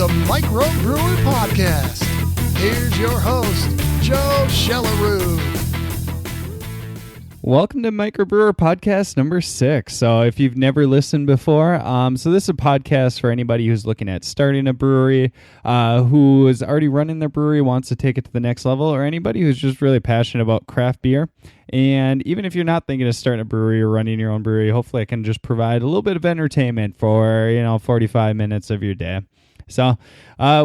the MicroBrewr podcast. Here's your host, Joe Shellaroo. Welcome to MicroBrewr podcast number 6. So if you've never listened before, so this is a podcast for anybody who's looking at starting a brewery, who is already running their brewery, wants to take it to the next level, or anybody who's just really passionate about craft beer. And even if you're not thinking of starting a brewery or running your own brewery, hopefully I can just provide a little bit of entertainment for, 45 minutes of your day. So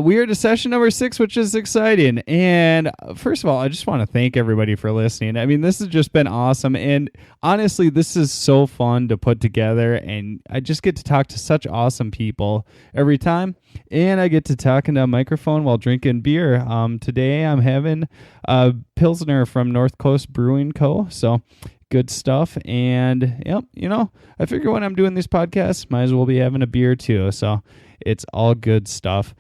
we are to session number 6, which is exciting. And first of all, I just want to thank everybody for listening. I mean, this has just been awesome. And honestly, this is so fun to put together. And I just get to talk to such awesome people every time. And I get to talk into a microphone while drinking beer. Today I'm having a Pilsner from North Coast Brewing Co. So good stuff. And, I figure when I'm doing these podcasts, might as well be having a beer too. So it's all good stuff.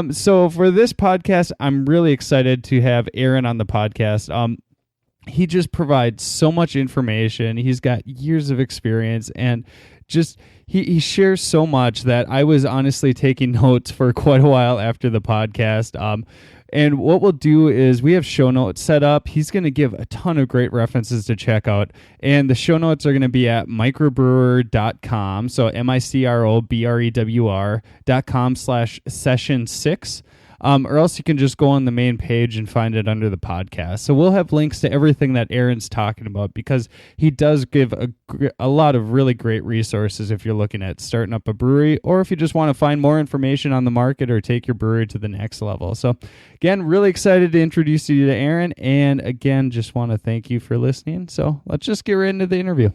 So for this podcast, I'm really excited to have Aaron on the podcast. He just provides so much information. He's got years of experience and just he shares so much that I was honestly taking notes for quite a while after the podcast. And what we'll do is we have show notes set up. He's going to give a ton of great references to check out. And the show notes are going to be at microbrewr.com. So microbrewr.com/session6. Or else you can just go on the main page and find it under the podcast. So we'll have links to everything that Aaron's talking about because he does give a lot of really great resources if you're looking at starting up a brewery or if you just want to find more information on the market or take your brewery to the next level. So again, really excited to introduce you to Aaron. And again, just want to thank you for listening. So let's just get right into the interview.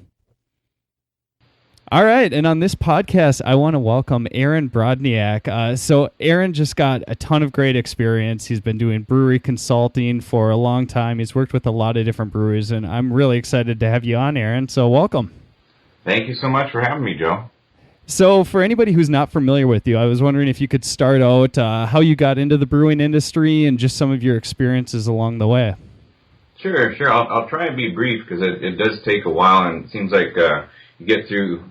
All right, and on this podcast, I want to welcome Aaron Brodniak. So Aaron just got a ton of great experience. He's been doing brewery consulting for a long time. He's worked with a lot of different breweries, and I'm really excited to have you on, Aaron. So welcome. Thank you so much for having me, Joe. So for anybody who's not familiar with you, I was wondering if you could start out how you got into the brewing industry and just some of your experiences along the way. Sure. I'll try and be brief because it does take a while, and it seems like you get through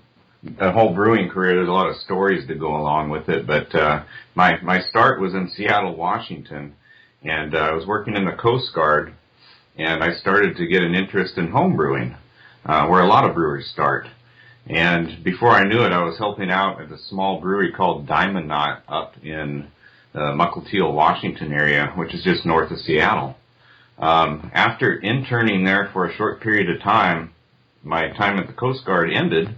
a whole brewing career, there's a lot of stories to go along with it, but my start was in Seattle, Washington, and I was working in the Coast Guard, and I started to get an interest in home brewing, where a lot of brewers start. And before I knew it, I was helping out at a small brewery called Diamond Knot up in the Mukilteo, Washington area, which is just north of Seattle. After interning there for a short period of time, my time at the Coast Guard ended,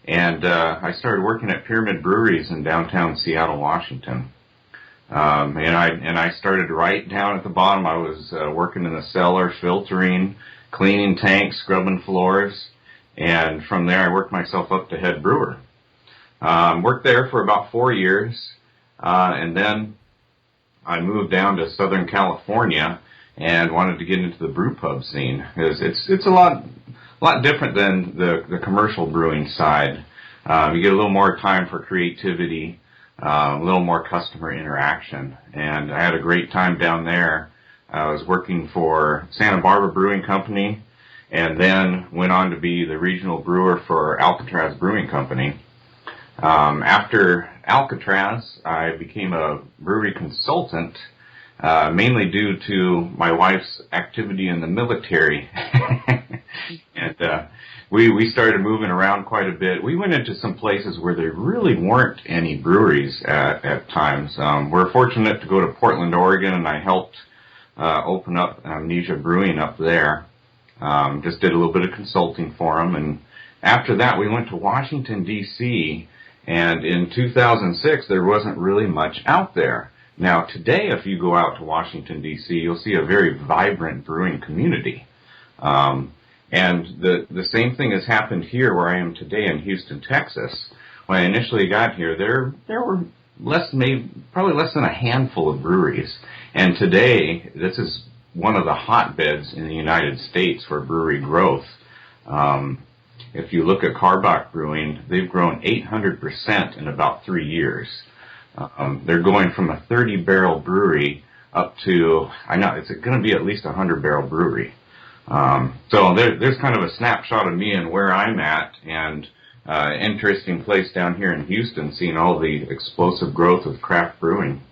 and I started working at Pyramid Breweries in downtown Seattle, Washington. And I started right down at the bottom. I was working in the cellar, filtering, cleaning tanks, scrubbing floors, and from there I worked myself up to head brewer. Worked there for about 4 years, and then I moved down to Southern California and wanted to get into the Brew Pub scene. It's a lot different than the commercial brewing side. You get a little more time for creativity, a little more customer interaction, and I had a great time down there. I was working for Santa Barbara Brewing Company, and then went on to be the regional brewer for Alcatraz Brewing Company. After Alcatraz, I became a brewery consultant, mainly due to my wife's activity in the military. And we started moving around quite a bit. We went into some places where there really weren't any breweries at times. We're fortunate to go to Portland, Oregon, and I helped open up Amnesia Brewing up there. Just did a little bit of consulting for them. And after that, we went to Washington, D.C., and in 2006, there wasn't really much out there. Now, today, if you go out to Washington, D.C., you'll see a very vibrant brewing community. And the same thing has happened here where I am today in Houston, Texas. When I initially got here, there were probably less than a handful of breweries. And today, this is one of the hotbeds in the United States for brewery growth. If you look at Karbach Brewing, they've grown 800% in about 3 years. They're going from a 30-barrel brewery up to, I know, it's going to be at least a 100-barrel brewery. So there's kind of a snapshot of me and where I'm at, and interesting place down here in Houston, seeing all the explosive growth of craft brewing.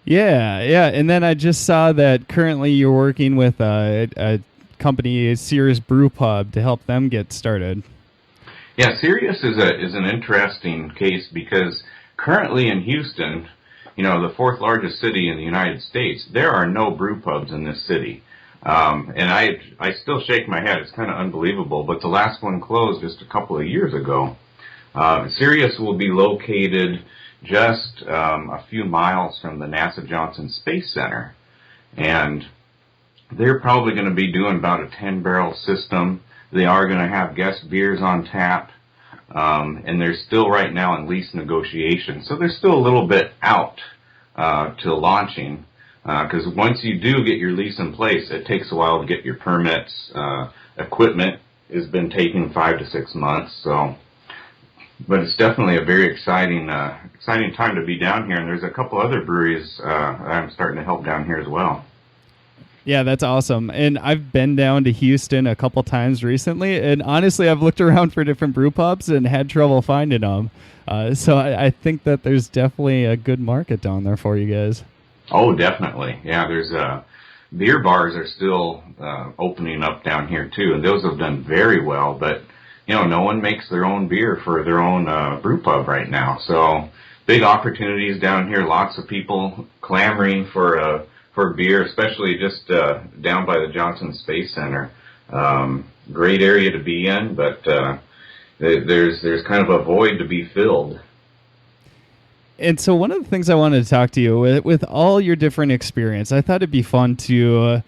Yeah. And then I just saw that currently you're working with a company, Sears Brew Pub, to help them get started. Yeah, Sirius is an interesting case because currently in Houston, the fourth largest city in the United States, there are no brew pubs in this city. And I still shake my head. It's kind of unbelievable, but the last one closed just a couple of years ago. Sirius will be located just a few miles from the NASA Johnson Space Center. And they're probably going to be doing about a 10-barrel system. They are going to have guest beers on tap. And they're still right now in lease negotiations. So they're still a little bit out to launching. Because once you do get your lease in place, it takes a while to get your permits. Equipment has been taking 5 to 6 months. But it's definitely a very exciting time to be down here. And there's a couple other breweries I'm starting to help down here as well. Yeah, that's awesome. And I've been down to Houston a couple times recently, and honestly, I've looked around for different brew pubs and had trouble finding them. So I think that there's definitely a good market down there for you guys. Oh, definitely. Yeah, there's beer bars are still opening up down here too, and those have done very well. But no one makes their own beer for their own brew pub right now. So big opportunities down here. Lots of people clamoring for beer, especially just down by the Johnson Space Center. Great area to be in, but there's kind of a void to be filled. And so one of the things I wanted to talk to you with all your different experience, I thought it'd be fun to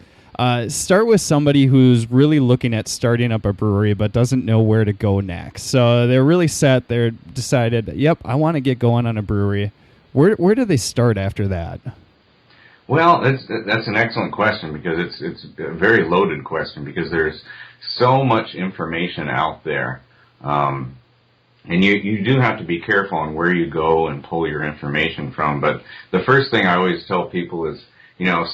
start with somebody who's really looking at starting up a brewery but doesn't know where to go next. So they're really set. They're decided, yep, I want to get going on a brewery. Where do they start after that? Well, that's an excellent question because it's a very loaded question because there's so much information out there. And you do have to be careful on where you go and pull your information from. But the first thing I always tell people is,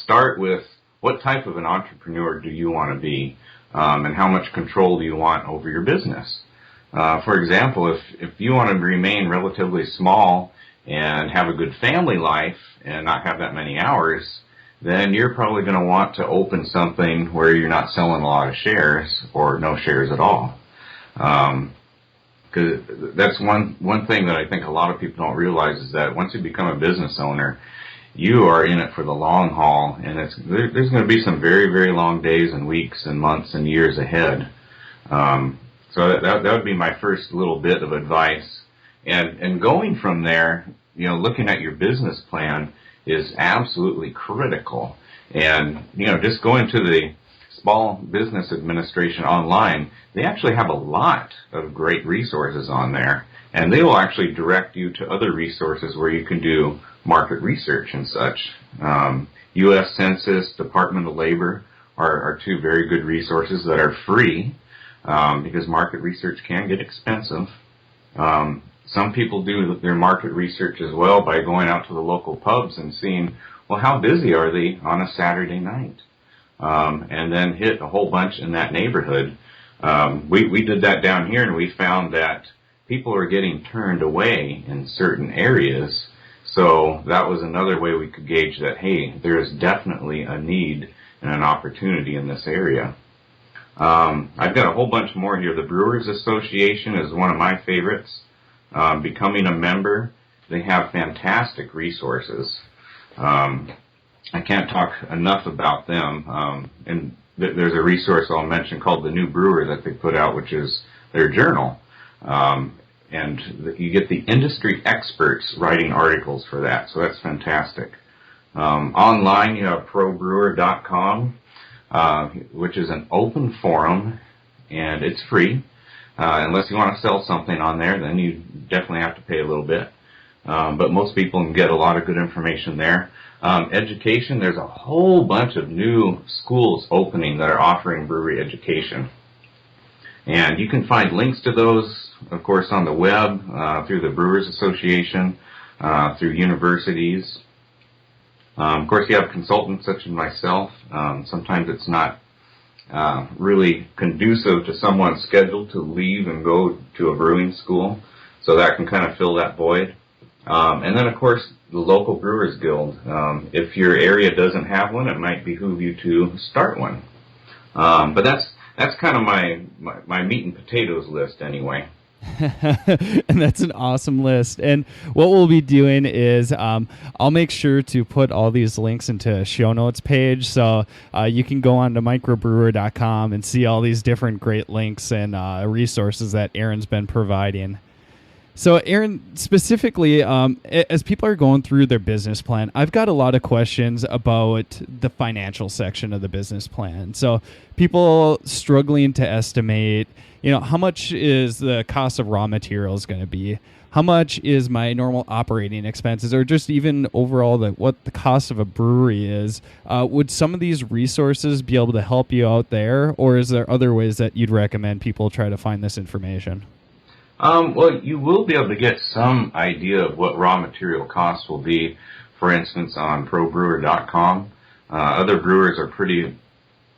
start with what type of an entrepreneur do you want to be, and how much control do you want over your business. For example, if you want to remain relatively small and have a good family life and not have that many hours, then you're probably going to want to open something where you're not selling a lot of shares or no shares at all. Because that's one thing that I think a lot of people don't realize is that once you become a business owner, you are in it for the long haul, and there's going to be some very, very long days and weeks and months and years ahead. So that would be my first little bit of advice. And going from there, looking at your business plan is absolutely critical. And, just going to the Small Business Administration online, they actually have a lot of great resources on there. And they will actually direct you to other resources where you can do market research and such. U.S. Census, Department of Labor are two very good resources that are free because market research can get expensive. Some people do their market research as well by going out to the local pubs and seeing, well, how busy are they on a Saturday night? And then hit a whole bunch in that neighborhood. We did that down here, and we found that people are getting turned away in certain areas. So that was another way we could gauge that, hey, there is definitely a need and an opportunity in this area. I've got a whole bunch more here. The Brewers Association is one of my favorites. Becoming a member, they have fantastic resources. I can't talk enough about them. And there's a resource I'll mention called The New Brewer that they put out, which is their journal. And you get the industry experts writing articles for that, so that's fantastic. Online, you have MicroBrewr.com, which is an open forum, and it's free. Unless you want to sell something on there, then you definitely have to pay a little bit. But most people can get a lot of good information there. Education, there's a whole bunch of new schools opening that are offering brewery education. And you can find links to those, of course, on the web, through the Brewers Association, through universities. Of course, you have consultants such as myself. Sometimes it's not really conducive to someone's schedule to leave and go to a brewing school, so that can kind of fill that void. And then, of course, the local Brewers Guild. If your area doesn't have one, it might behoove you to start one. But that's kind of my meat and potatoes list anyway. And that's an awesome list. And what we'll be doing is I'll make sure to put all these links into a show notes page, so you can go on to microbrewer.com and see all these different great links and resources that Aaron's been providing. So, Aaron, specifically, as people are going through their business plan, I've got a lot of questions about the financial section of the business plan. So, people struggling to estimate, how much is the cost of raw materials going to be? How much is my normal operating expenses, or just even overall what the cost of a brewery is? Would some of these resources be able to help you out there, or is there other ways that you'd recommend people try to find this information? Well, you will be able to get some idea of what raw material costs will be, for instance, on MicroBrewr.com. Other brewers are pretty,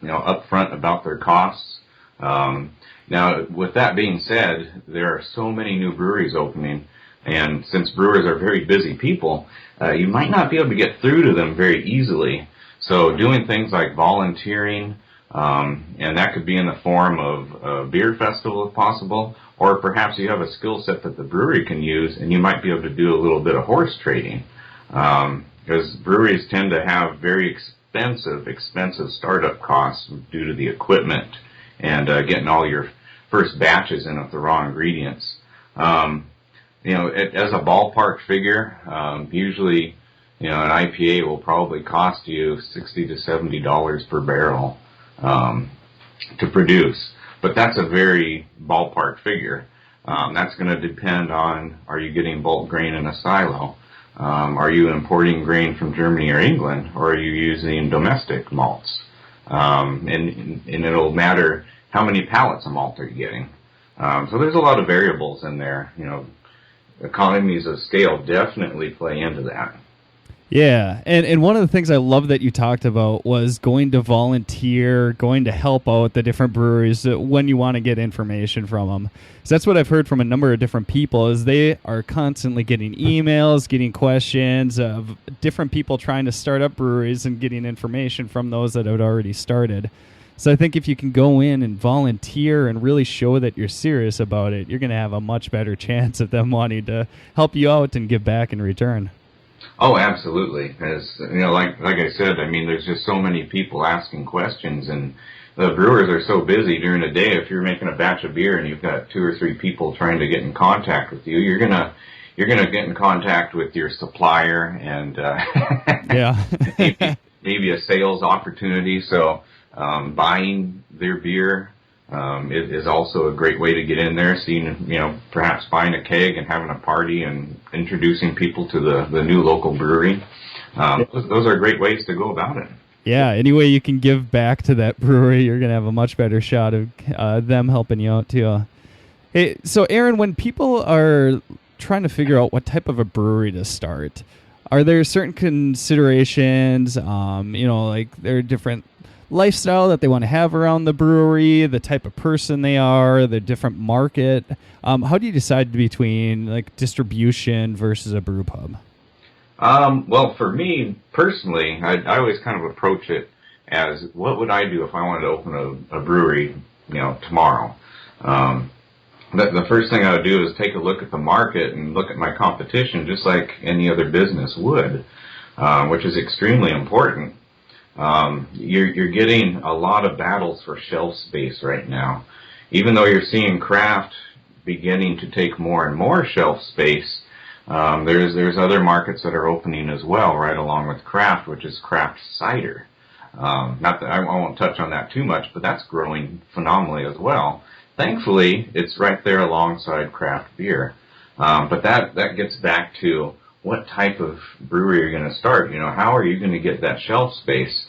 upfront about their costs. Now, with that being said, there are so many new breweries opening, and since brewers are very busy people, you might not be able to get through to them very easily. So doing things like volunteering, and that could be in the form of a beer festival if possible, or perhaps you have a skill set that the brewery can use and you might be able to do a little bit of horse trading. Because breweries tend to have very expensive startup costs due to the equipment and getting all your first batches in with the raw ingredients. As a ballpark figure, usually, an IPA will probably cost you $60 to $70 per barrel to produce. But that's a very ballpark figure. That's going to depend on, are you getting bulk grain in a silo? Are you importing grain from Germany or England? Or are you using domestic malts? And it'll matter how many pallets of malt are you getting. So there's a lot of variables in there. Economies of scale definitely play into that. Yeah, and one of the things I love that you talked about was going to volunteer, going to help out the different breweries when you want to get information from them. So that's what I've heard from a number of different people, is they are constantly getting emails, getting questions of different people trying to start up breweries and getting information from those that had already started. So I think if you can go in and volunteer and really show that you're serious about it, you're going to have a much better chance of them wanting to help you out and give back in return. Oh, absolutely. As like I said, there's just so many people asking questions, and the brewers are so busy during the day. If you're making a batch of beer and you've got 2 or 3 people trying to get in contact with you, you're gonna get in contact with your supplier and yeah, maybe a sales opportunity. So buying their beer is also a great way to get in there, perhaps buying a keg and having a party and introducing people to the new local brewery. Those are great ways to go about it. Yeah, any way you can give back to that brewery, you're going to have a much better shot of them helping you out too. Hey, so Aaron, when people are trying to figure out what type of a brewery to start, are there certain considerations, like there are different lifestyle that they want to have around the brewery, the type of person they are, the different market? How do you decide between like distribution versus a brew pub? Well, for me personally, I always kind of approach it as, what would I do if I wanted to open a brewery, tomorrow? The first thing I would do is take a look at the market and look at my competition, just like any other business would, which is extremely important. You're getting a lot of battles for shelf space right now. Even though you're seeing craft beginning to take more and more shelf space, there's other markets that are opening as well, right along with craft, which is craft cider. Not that I won't touch on that too much, but that's growing phenomenally as well. Thankfully, it's right there alongside craft beer. But that gets back to what type of brewery you're going to start. How are you going to get that shelf space?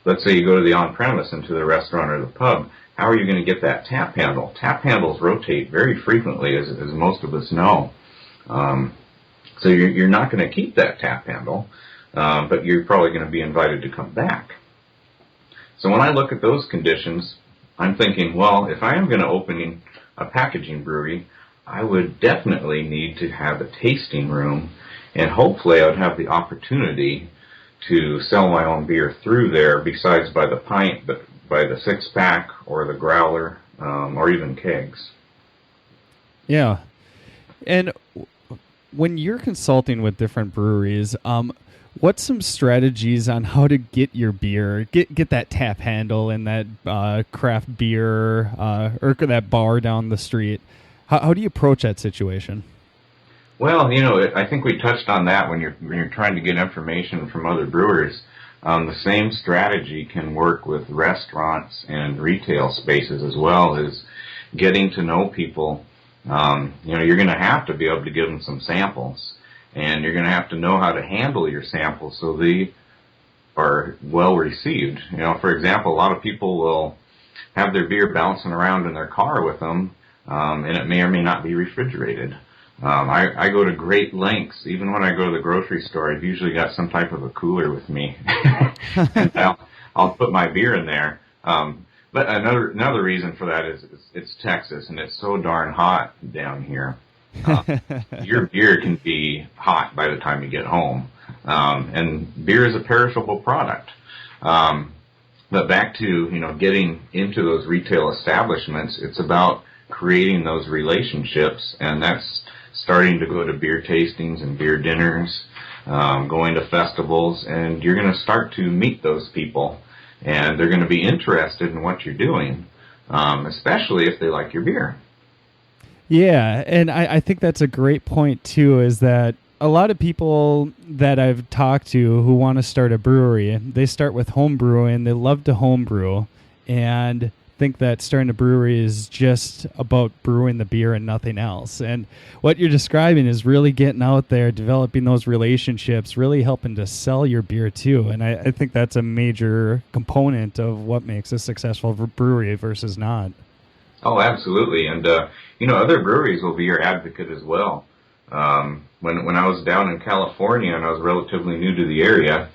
Let's say you go to the on-premise into the restaurant or the pub. How are you going to get that tap handle? Tap handles rotate very frequently, as most of us know. So you're not going to keep that tap handle, but you're probably going to be invited to come back. So when I look at those conditions, I'm thinking, well, if I am going to open a packaging brewery, I would definitely need to have a tasting room, and hopefully I would have the opportunity to sell my own beer through there, besides by the pint, but by the 6-pack or the growler, or even kegs. Yeah. And when you're consulting with different breweries, what's some strategies on how to get your beer, get that tap handle in that craft beer or that bar down the street? How do you approach that situation? Well, I think we touched on that when you're trying to get information from other brewers. The same strategy can work with restaurants and retail spaces as well, as getting to know people. You're going to have to be able to give them some samples, and you're going to have to know how to handle your samples so they are well received. For example, a lot of people will have their beer bouncing around in their car with them, and it may or may not be refrigerated. I go to great lengths. Even when I go to the grocery store, I've usually got some type of a cooler with me. And I'll put my beer in there. But another reason for that is it's Texas, and it's so darn hot down here. Your beer can be hot by the time you get home. And beer is a perishable product. But back to, getting into those retail establishments, it's about creating those relationships, and that's starting to go to beer tastings and beer dinners, going to festivals, and you're going to start to meet those people, and they're going to be interested in what you're doing, especially if they like your beer. Yeah, and I think that's a great point, too, is that a lot of people that I've talked to who want to start a brewery, they start with homebrewing, they love to homebrew, and think that starting a brewery is just about brewing the beer and nothing else. And what you're describing is really getting out there, developing those relationships, really helping to sell your beer too. And I think that's a major component of what makes a successful brewery versus not. Oh, absolutely. And, other breweries will be your advocate as well. When I was down in California and I was relatively new to the area,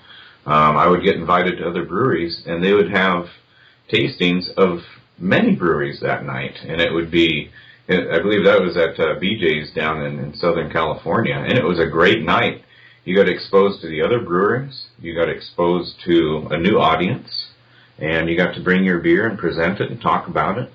I would get invited to other breweries, and they would have tastings of many breweries that night, and it would be, I believe that was at BJ's down in Southern California, and it was a great night. You got exposed to the other breweries, you got exposed to a new audience, and you got to bring your beer and present it and talk about it.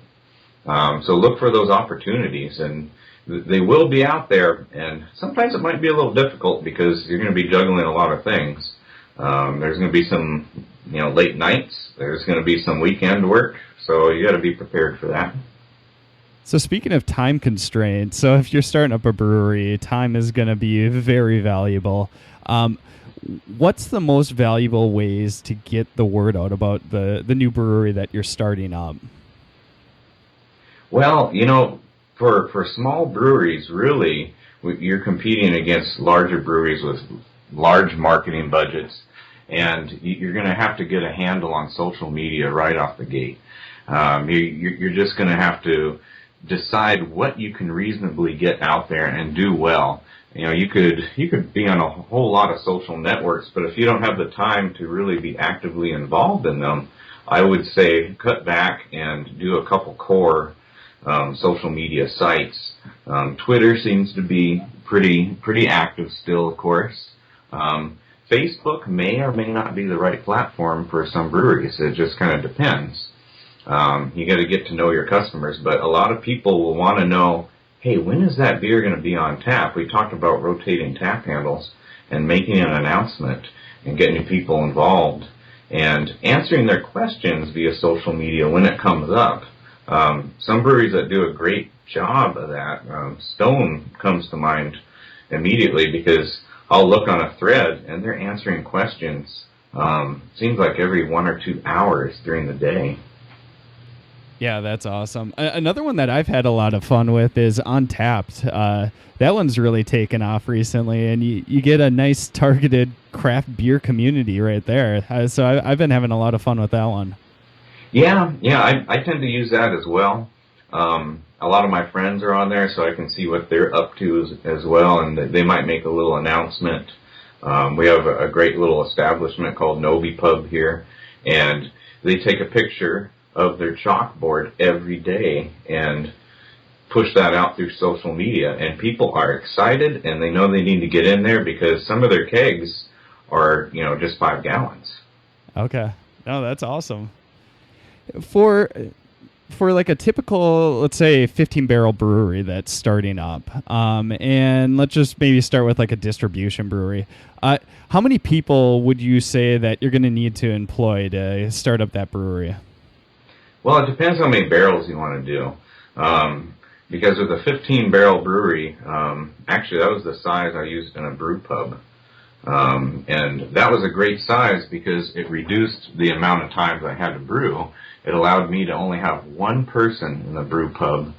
So look for those opportunities, and they will be out there, and sometimes it might be a little difficult because you're going to be juggling a lot of things. There's going to be some late nights. There's going to be some weekend work, so you got to be prepared for that. So speaking of time constraints, so if you're starting up a brewery, time is going to be very valuable. What's the most valuable ways to get the word out about the new brewery that you're starting up? Well, for small breweries, really, you're competing against larger breweries with large marketing budgets, and you're going to have to get a handle on social media right off the gate. You're just going to have to decide what you can reasonably get out there and do well. You could be on a whole lot of social networks, but if you don't have the time to really be actively involved in them, I would say cut back and do a couple core social media sites. Twitter seems to be pretty active still, of course. Facebook may or may not be the right platform for some breweries. It just kind of depends. You got to get to know your customers, but a lot of people will want to know, hey, when is that beer going to be on tap? We talked about rotating tap handles and making an announcement and getting people involved and answering their questions via social media when it comes up. Some breweries that do a great job of that, Stone comes to mind immediately, because I'll look on a thread and they're answering questions, seems like every 1 or 2 hours during the day. Yeah, that's awesome. Another one that I've had a lot of fun with is Untapped. That one's really taken off recently, and you get a nice targeted craft beer community right there. So I've been having a lot of fun with that one. Yeah, I tend to use that as well. A lot of my friends are on there, so I can see what they're up to as well, and they might make a little announcement. We have a great little establishment called Brew Pub here, and they take a picture of their chalkboard every day and push that out through social media, and people are excited, and they know they need to get in there because some of their kegs are, just 5 gallons. Okay. No, that's awesome. For like a typical, let's say, 15-barrel brewery that's starting up, and let's just maybe start with like a distribution brewery. How many people would you say that you're going to need to employ to start up that brewery? Well, it depends how many barrels you want to do. Because with a 15-barrel brewery, actually that was the size I used in a brew pub. And that was a great size because it reduced the amount of times I had to brew. It allowed me to only have one person in the brew pub.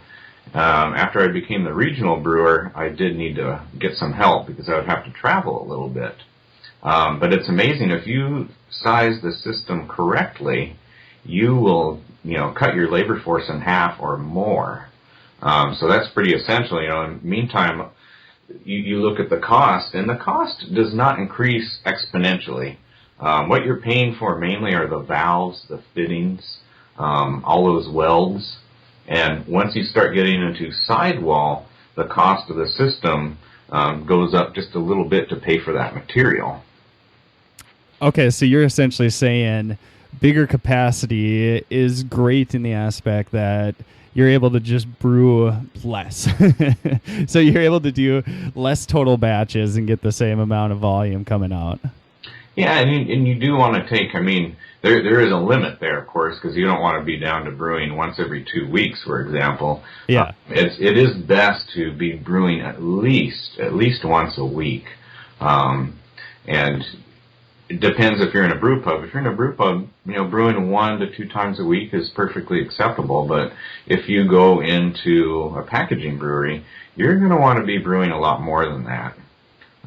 After I became the regional brewer, I did need to get some help because I would have to travel a little bit. But it's amazing, if you size the system correctly, you will, cut your labor force in half or more. So that's pretty essential. In the meantime, you look at the cost, and the cost does not increase exponentially. What you're paying for mainly are the valves, the fittings, all those welds. And once you start getting into sidewall, the cost of the system goes up just a little bit to pay for that material. Okay, so you're essentially saying bigger capacity is great in the aspect that you're able to just brew less. So you're able to do less total batches and get the same amount of volume coming out. Yeah, and you do want to take, there is a limit there, of course, because you don't want to be down to brewing once every 2 weeks, for example. Yeah. It is best to be brewing at least once a week. And it depends if you're in a brew pub. If you're in a brew pub, brewing 1 to 2 times a week is perfectly acceptable. But if you go into a packaging brewery, you're going to want to be brewing a lot more than that.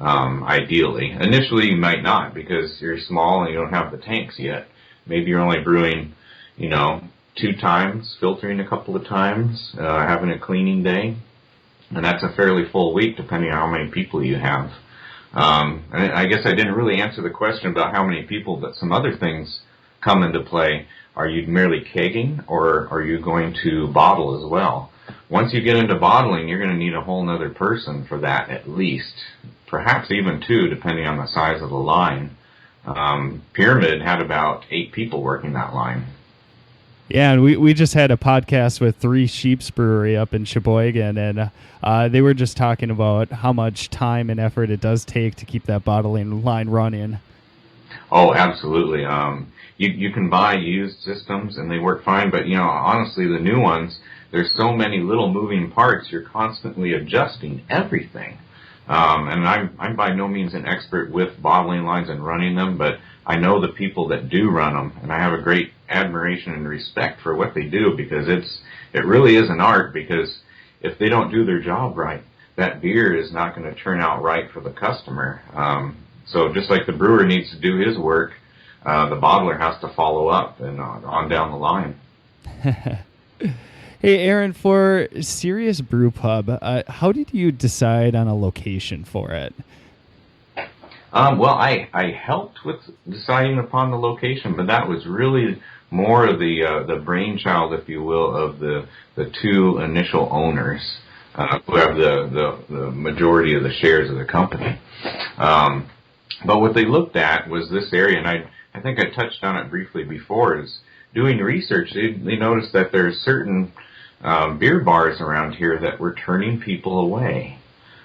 Ideally. Initially, you might not because you're small and you don't have the tanks yet. Maybe you're only brewing, 2 times, filtering a couple of times, having a cleaning day. And that's a fairly full week depending on how many people you have. And I guess I didn't really answer the question about how many people, but some other things come into play. Are you merely kegging, or are you going to bottle as well? Once you get into bottling, you're going to need a whole other person for that at least, perhaps even 2, depending on the size of the line. Pyramid had about 8 people working that line. Yeah, and we just had a podcast with 3 Sheep's Brewery up in Sheboygan, and they were just talking about how much time and effort it does take to keep that bottling line running. Oh, absolutely. You can buy used systems, and they work fine, but, honestly, the new ones, there's so many little moving parts, you're constantly adjusting everything. And I'm by no means an expert with bottling lines and running them, but I know the people that do run them, and I have a great admiration and respect for what they do because it really is an art, because if they don't do their job right, that beer is not going to turn out right for the customer. So just like the brewer needs to do his work, the bottler has to follow up and on down the line. Hey, Aaron, for Serious Brew Pub, how did you decide on a location for it? Well, I helped with deciding upon the location, but that was really more of the brainchild, if you will, of the 2 initial owners who have the majority of the shares of the company. But what they looked at was this area, and I think I touched on it briefly before, is doing research. They noticed that there's certain beer bars around here that were turning people away.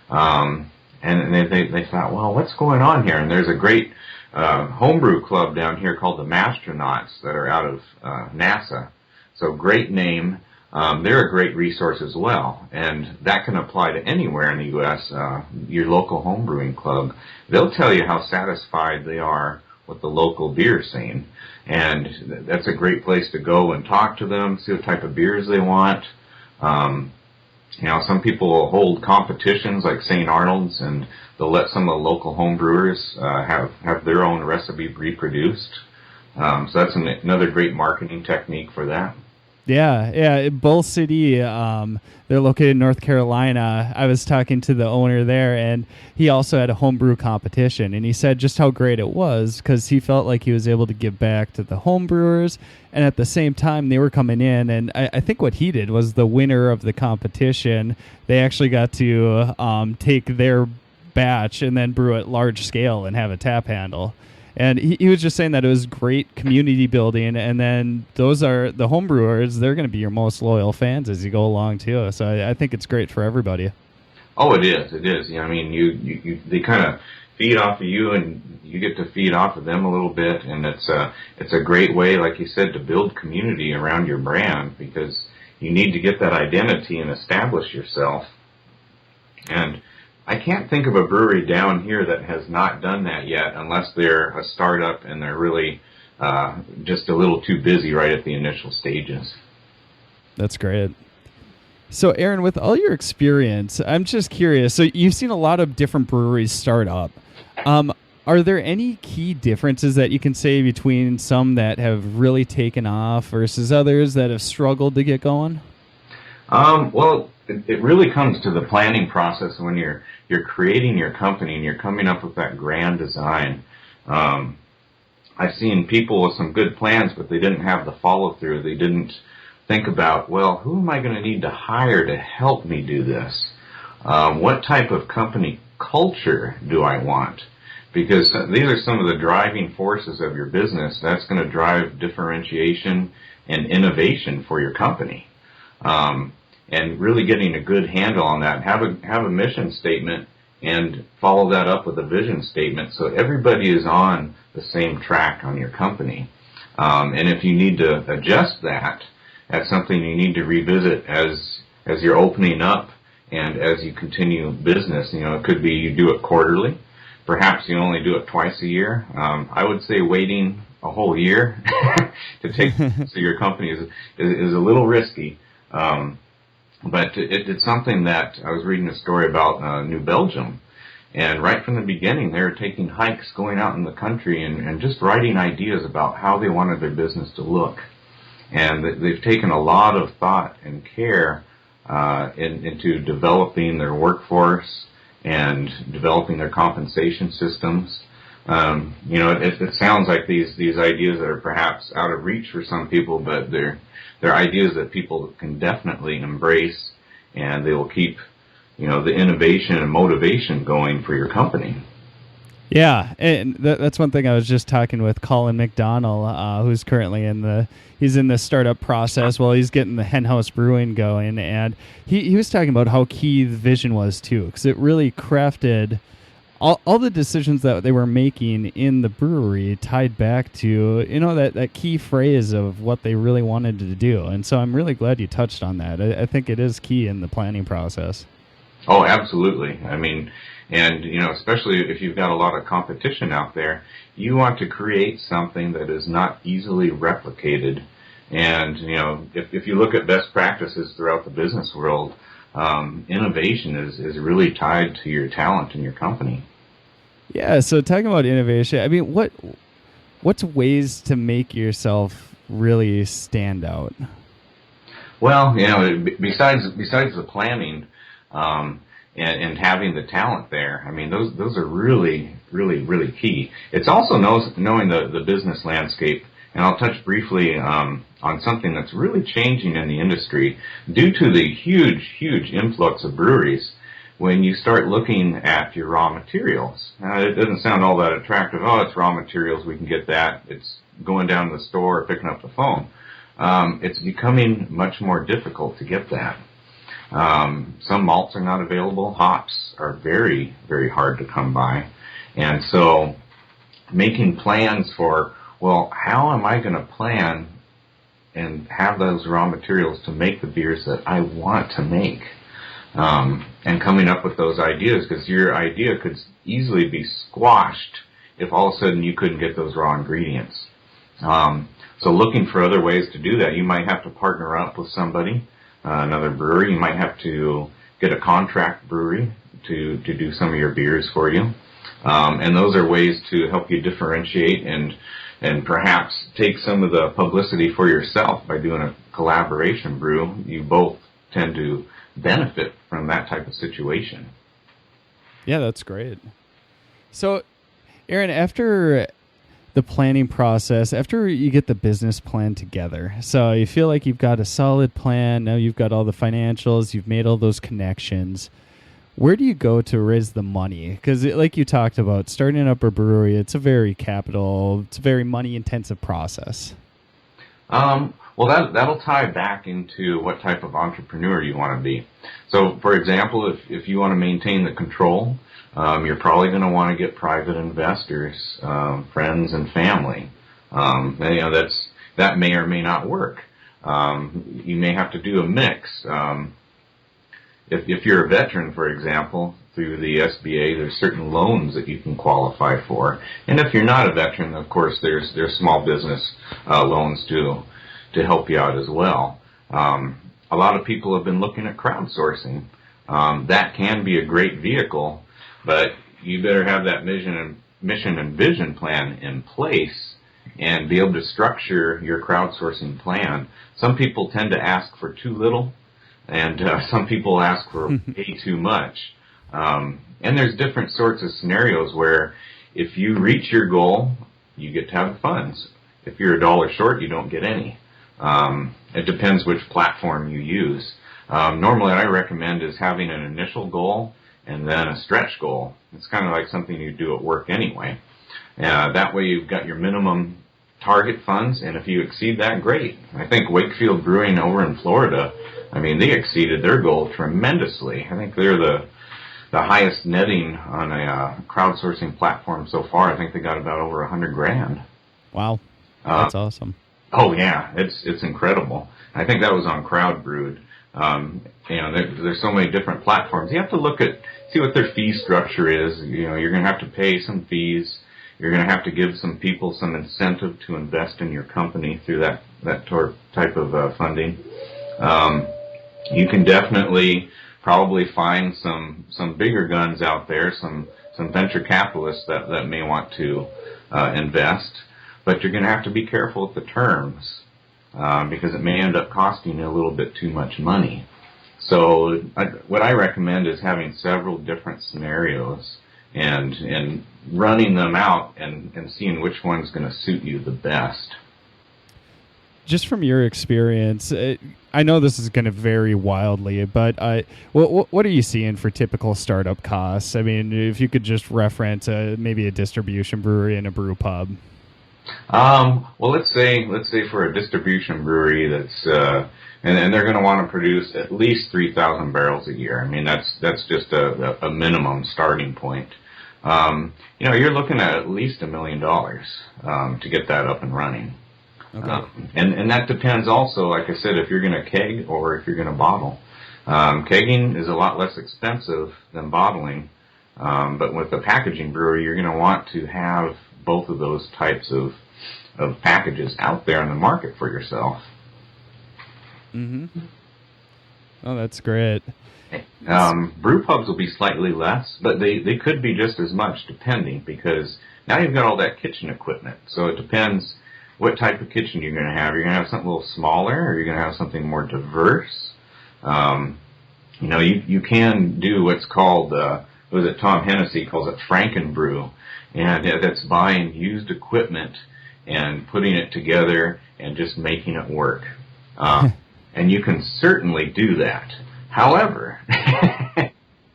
And they thought, well, what's going on here? And there's a great homebrew club down here called the Mastronauts that are out of NASA. So great name. They're a great resource as well. And that can apply to anywhere in the U.S., your local homebrewing club. They'll tell you how satisfied they are with the local beer scene. And that's a great place to go and talk to them, see what type of beers they want. Some people will hold competitions like St. Arnold's, and they'll let some of the local home brewers have their own recipe reproduced. So that's another great marketing technique for that. Yeah. Bull City, they're located in North Carolina. I was talking to the owner there, and he also had a homebrew competition, and he said just how great it was because he felt like he was able to give back to the homebrewers, and at the same time they were coming in, and I think what he did was the winner of the competition, they actually got to take their batch and then brew it large scale and have a tap handle. And he was just saying that it was great community building, and then those are the homebrewers. They're going to be your most loyal fans as you go along too. So I think it's great for everybody. Oh, it is. It is. I mean, they kind of feed off of you, and you get to feed off of them a little bit, and it's a great way, like you said, to build community around your brand because you need to get that identity and establish yourself. And I can't think of a brewery down here that has not done that yet, unless they're a startup and they're really just a little too busy right at the initial stages. That's great. So, Aaron, with all your experience, I'm just curious. So, you've seen a lot of different breweries start up. Are there any key differences that you can say between some that have really taken off versus others that have struggled to get going? Well, it really comes to the planning process when you're creating your company and you're coming up with that grand design. I've seen people with some good plans, but they didn't have the follow through. They didn't think about, well, who am I going to need to hire to help me do this? What type of company culture do I want? Because these are some of the driving forces of your business. That's going to drive differentiation and innovation for your company. And really getting a good handle on that. Have a mission statement and follow that up with a vision statement so everybody is on the same track on your company. And if you need to adjust that, that's something you need to revisit as you're opening up and as you continue business. It could be you do it quarterly. Perhaps you only do it twice a year. I would say waiting a whole year to take so your company is a little risky. But it's something that I was reading a story about New Belgium, and right from the beginning they were taking hikes, going out in the country, and just writing ideas about how they wanted their business to look. And they've taken a lot of thought and care into developing their workforce and developing their compensation systems. It sounds like these ideas that are perhaps out of reach for some people, but they're ideas that people can definitely embrace, and they will keep, the innovation and motivation going for your company. Yeah, and that's one thing I was just talking with Colin McDonnell, who's currently in the startup process while he's getting the Henhouse Brewing going, and he was talking about how key the vision was too, because it really crafted all the decisions that they were making in the brewery tied back to, that key phrase of what they really wanted to do. And so I'm really glad you touched on that. I think it is key in the planning process. Oh, absolutely. I mean, and, especially if you've got a lot of competition out there, you want to create something that is not easily replicated. And, if you look at best practices throughout the business world, innovation is really tied to your talent in your company. Yeah, so talking about innovation, I mean, what's ways to make yourself really stand out? Well, besides the planning and having the talent there, I mean, those are really, really, really key. It's also knowing the business landscape, and I'll touch briefly on something that's really changing in the industry due to the huge influx of breweries. When you start looking at your raw materials, it doesn't sound all that attractive. Oh, it's raw materials, we can get that. It's going down to the store or picking up the phone. It's becoming much more difficult to get that. Some malts are not available. Hops are very, very hard to come by. And so making plans for, well, how am I going to plan and have those raw materials to make the beers that I want to make? And coming up with those ideas, because your idea could easily be squashed if all of a sudden you couldn't get those raw ingredients. So looking for other ways to do that, you might have to partner up with somebody, another brewery. You might have to get a contract brewery to do some of your beers for you. And those are ways to help you differentiate and and perhaps take some of the publicity for yourself by doing a collaboration brew. You both tend to benefit from that type of situation. Yeah, that's great. So, Aaron, after the planning process, after you get the business plan together, so you feel like you've got a solid plan, now you've got all the financials, you've made all those connections, where do you go to raise the money? Because like you talked about, starting up a brewery, it's a very money-intensive process. Well, that'll tie back into what type of entrepreneur you want to be. So, for example, if you want to maintain the control, you're probably going to want to get private investors, friends and family. That may or may not work. You may have to do a mix. If you're a veteran, for example, through the SBA, there's certain loans that you can qualify for. And if you're not a veteran, of course, there's small business loans to help you out as well. A lot of people have been looking at crowdsourcing. That can be a great vehicle, but you better have that mission and vision plan in place and be able to structure your crowdsourcing plan. Some people tend to ask for too little, and some people ask for way too much. And there's different sorts of scenarios where if you reach your goal, you get to have the funds. If you're $1 short, you don't get any. It depends which platform you use. Normally what I recommend is having an initial goal and then a stretch goal. It's kind of like something you do at work anyway. That way you've got your minimum target funds, and if you exceed that, great. I think Wakefield Brewing over in Florida, they exceeded their goal tremendously. I think they're the highest netting on a crowdsourcing platform so far. I think they got about over $100,000. Wow, that's awesome. Oh yeah, it's incredible. I think that was on CrowdBrewed. There's so many different platforms. You have to see what their fee structure is. You're going to have to pay some fees. You're going to have to give some people some incentive to invest in your company through that type of funding. You can definitely probably find some bigger guns out there, some venture capitalists that may want to invest. But you're going to have to be careful with the terms because it may end up costing you a little bit too much money. So what I recommend is having several different scenarios and running them out and seeing which one's going to suit you the best. Just from your experience, I know this is going to vary wildly, but what are you seeing for typical startup costs? If you could just reference maybe a distribution brewery and a brew pub. Well, let's say for a distribution brewery that's and they're going to want to produce at least 3,000 barrels a year. That's just a minimum starting point. You're looking at least $1 million to get that up and running. Okay. And that depends also, like I said, if you're going to keg or if you're going to bottle. Kegging is a lot less expensive than bottling, but with a packaging brewery, you're going to want to have both of those types of packages out there in the market for yourself. Mm-hmm. Oh, that's great. Brew pubs will be slightly less, but they could be just as much, depending, because now you've got all that kitchen equipment. So it depends what type of kitchen you're going to have. You're going to have something a little smaller, or you're going to have something more diverse. You can do what's called, Tom Hennessy calls it Frankenbrew, and that's buying used equipment and putting it together and just making it work. And you can certainly do that. However,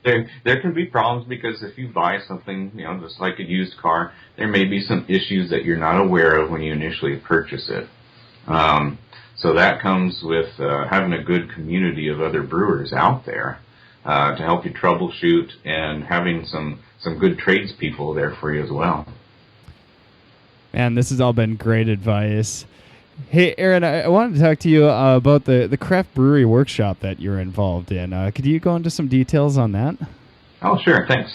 there can be problems because if you buy something, just like a used car, there may be some issues that you're not aware of when you initially purchase it. So that comes with having a good community of other brewers out there to help you troubleshoot and having some good tradespeople there for you as well. Man, this has all been great advice. Hey, Aaron, I wanted to talk to you about the craft brewery workshop that you're involved in. Could you go into some details on that? Oh, sure. Thanks.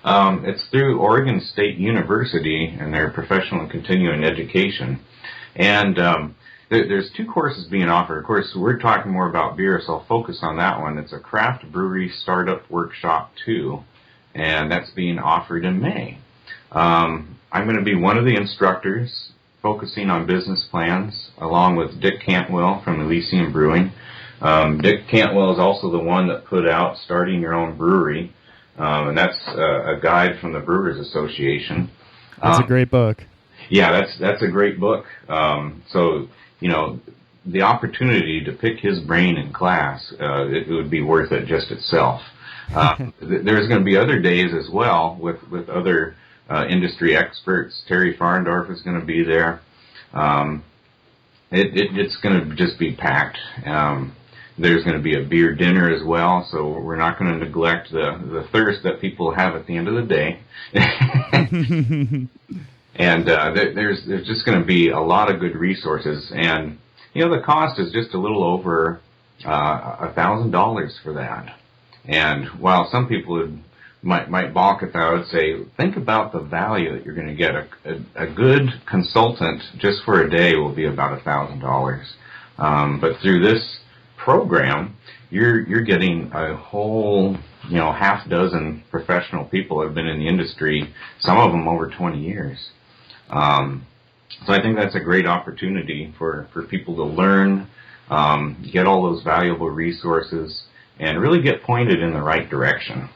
It's through Oregon State University and their professional and continuing education. And there's 2 courses being offered. Of course, we're talking more about beer, so I'll focus on that one. It's a craft brewery startup workshop 2, and that's being offered in May. I'm going to be one of the instructors focusing on business plans, along with Dick Cantwell from Elysium Brewing. Dick Cantwell is also the one that put out Starting Your Own Brewery, and that's a guide from the Brewers Association. That's a great book. Yeah, that's a great book. So, the opportunity to pick his brain in class, it would be worth it just itself. There's going to be other days as well with other industry experts. Terry Farndorf is going to be there. It's going to just be packed. There's going to be a beer dinner as well, so we're not going to neglect the thirst that people have at the end of the day. And there's just going to be a lot of good resources, and the cost is just a little over $1,000 for that. And while some people might balk at that, I would say think about the value that you're going to get. A good consultant just for a day will be about $1,000, but through this program, you're getting a whole half dozen professional people that have been in the industry, some of them over 20 years. So I think that's a great opportunity for people to learn, get all those valuable resources, and really get pointed in the right direction.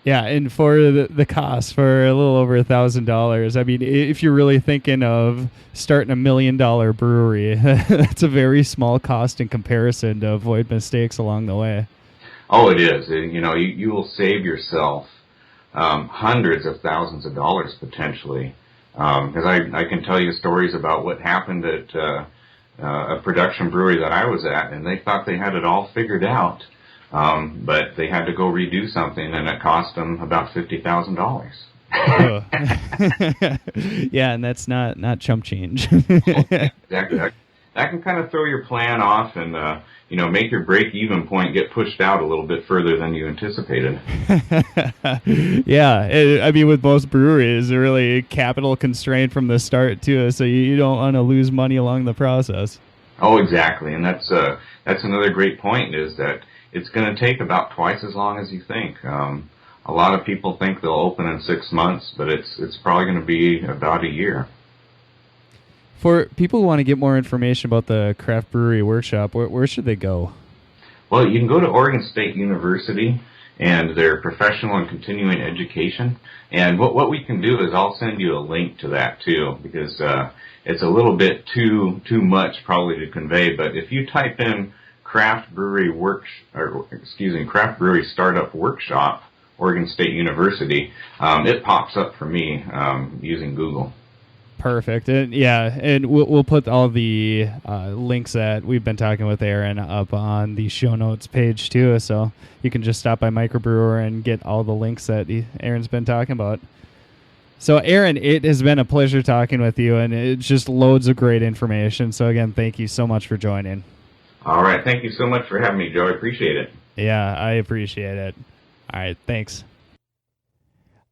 Yeah, and for the cost, for a little over $1,000, I mean, if you're really thinking of starting $1 million brewery, that's a very small cost in comparison to avoid mistakes along the way. Oh, it is. You will save yourself hundreds of thousands of dollars potentially. Because I can tell you stories about what happened at a production brewery that I was at, and they thought they had it all figured out. But they had to go redo something, and it cost them about $50,000. Oh. Yeah, and that's not chump change. Okay, exactly. That can kind of throw your plan off and make your break-even point get pushed out a little bit further than you anticipated. Yeah, I mean, with most breweries, they're really capital constrained from the start too, so you don't want to lose money along the process. Oh, exactly, and that's another great point, is that it's going to take about twice as long as you think. A lot of people think they'll open in 6 months, but it's probably going to be about a year. For people who want to get more information about the Craft Brewery Workshop, where should they go? Well, you can go to Oregon State University and their professional and continuing education. And what we can do is I'll send you a link to that too, because it's a little bit too much probably to convey. But if you type in Craft Brewery Craft Brewery Startup Workshop, Oregon State University, it pops up for me using Google. Perfect. And we'll put all the links that we've been talking with Aaron up on the show notes page too, so you can just stop by MicroBrewr and get all the links that Aaron's been talking about. So Aaron, it has been a pleasure talking with you, and it's just loads of great information. So again, thank you so much for joining. All right. Thank you so much for having me, Joe. I appreciate it. Yeah, I appreciate it. All right. Thanks.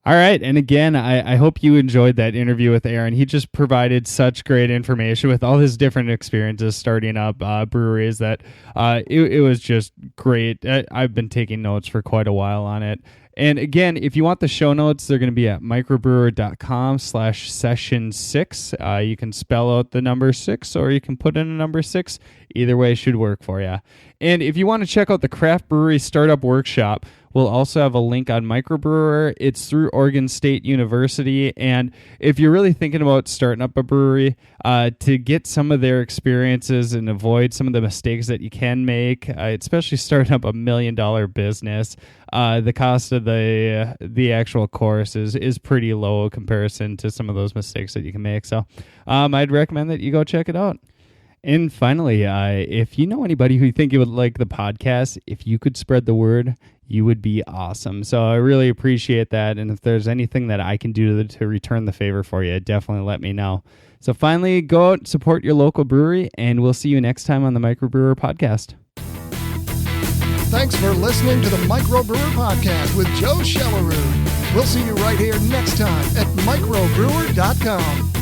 All right, and again, I hope you enjoyed that interview with Aaron. He just provided such great information with all his different experiences starting up breweries that it was just great. I've been taking notes for quite a while on it. And again, if you want the show notes, they're going to be at microbrewer.com/session6. You can spell out the number 6, or you can put in a number 6. Either way should work for you. And if you want to check out the Craft Brewery Startup Workshop, we'll also have a link on MicroBrewr. It's through Oregon State University. And if you're really thinking about starting up a brewery, to get some of their experiences and avoid some of the mistakes that you can make, especially starting up $1 million business, the cost of the actual course is pretty low in comparison to some of those mistakes that you can make. So I'd recommend that you go check it out. And finally, if you know anybody who you think you would like the podcast, if you could spread the word, you would be awesome. So I really appreciate that. And if there's anything that I can do to return the favor for you, definitely let me know. So finally, go out and support your local brewery, and we'll see you next time on the MicroBrewr podcast. Thanks for listening to the MicroBrewr podcast with Joe Shelleroo. We'll see you right here next time at microbrewer.com.